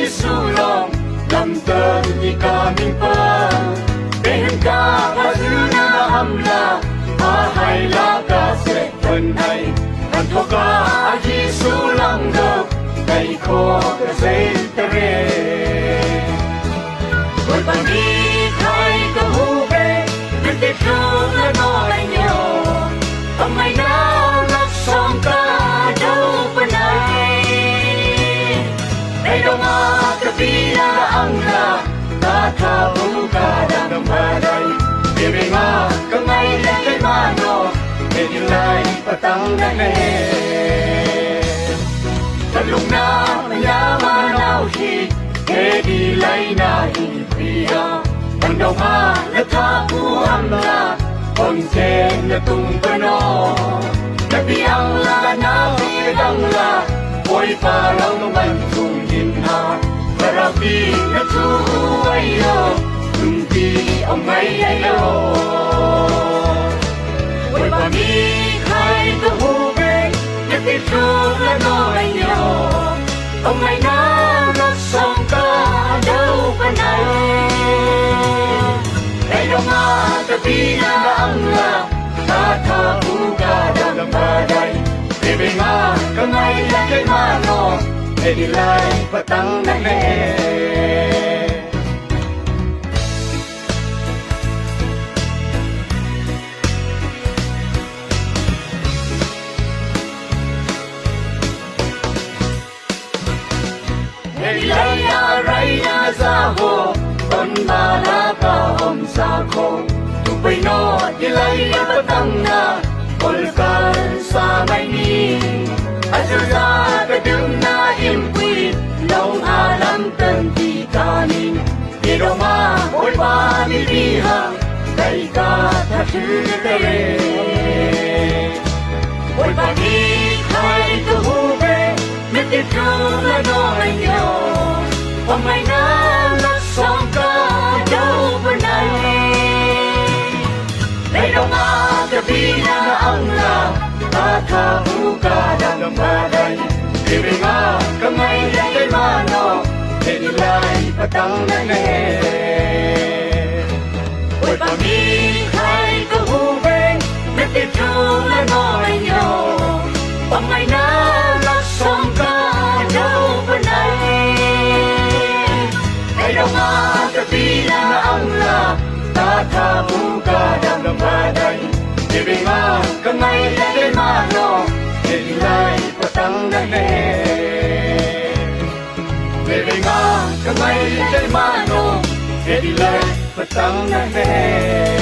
Giêsu lòng lâm tơ đi ca minh pa bên ca pa dư na ham la pa hai la ca sẽ phần hay anh thọ ca Giêsu lòng đâu ngày khó cái dây tê với bạn đi khai cái hú bê biết tiếc thương là nói nhau hôm ngày nào lắc song ca đâu bên này đây đâu mà cái bi là ăn là ta thà vũ ca đang mà đây để về mà cái ngày lên cái mà nó để đi lại và tăng lên ta lúc nào mà nhà mà nào khi để đi lại na in pria bằng đầu mà là tha vũ âm là con trên là tung bên nó là bi ăn là na bi đăng là ôi pha lâu nó bằng tung nhìn ha và ra bi là chú ai yo tung bi ông ấy yo ôi bà mi khai cái hồ bê nhất thiết thương là nói nhau ông ấy nào nó song ca đâu bên này đây đâu mà ta bi là ăn là ta thà vũ ca đang ở đây để về mà cái ngày là cái mà nó để đi lại và tăng lên lấy rai na ra hồ con ba la pa om sa khong tu pai no đi lấy bắt tăng na ol kan sa mai ni azza ka dum na im quy long a lam tan ti ta ni đi đâu mà ôi ba đi đi ha cây ca tha thứ tê ôi ba đi khai tu hu về biết tiếc thương là nói nhau hôm ngày nào lắc song ca đâu bên này đây đâu mà cái bi là ăn là ta thà vũ ca đang ở đây để về mà cái ngày là cái mà nó để đi lại và tăng lên ôi bà mi khai cái hú bên biết tiếc thương là nói nhau hôm ngày nào lắc song ca đâu bên này đây đâu mà cái bi là ăn là ta thà vũ ca đang ở đây để về mà cái ngày là cái mà nó để đi lại và tăng lên để về mà cái ngày là cái mà nó để đi lại và tăng lên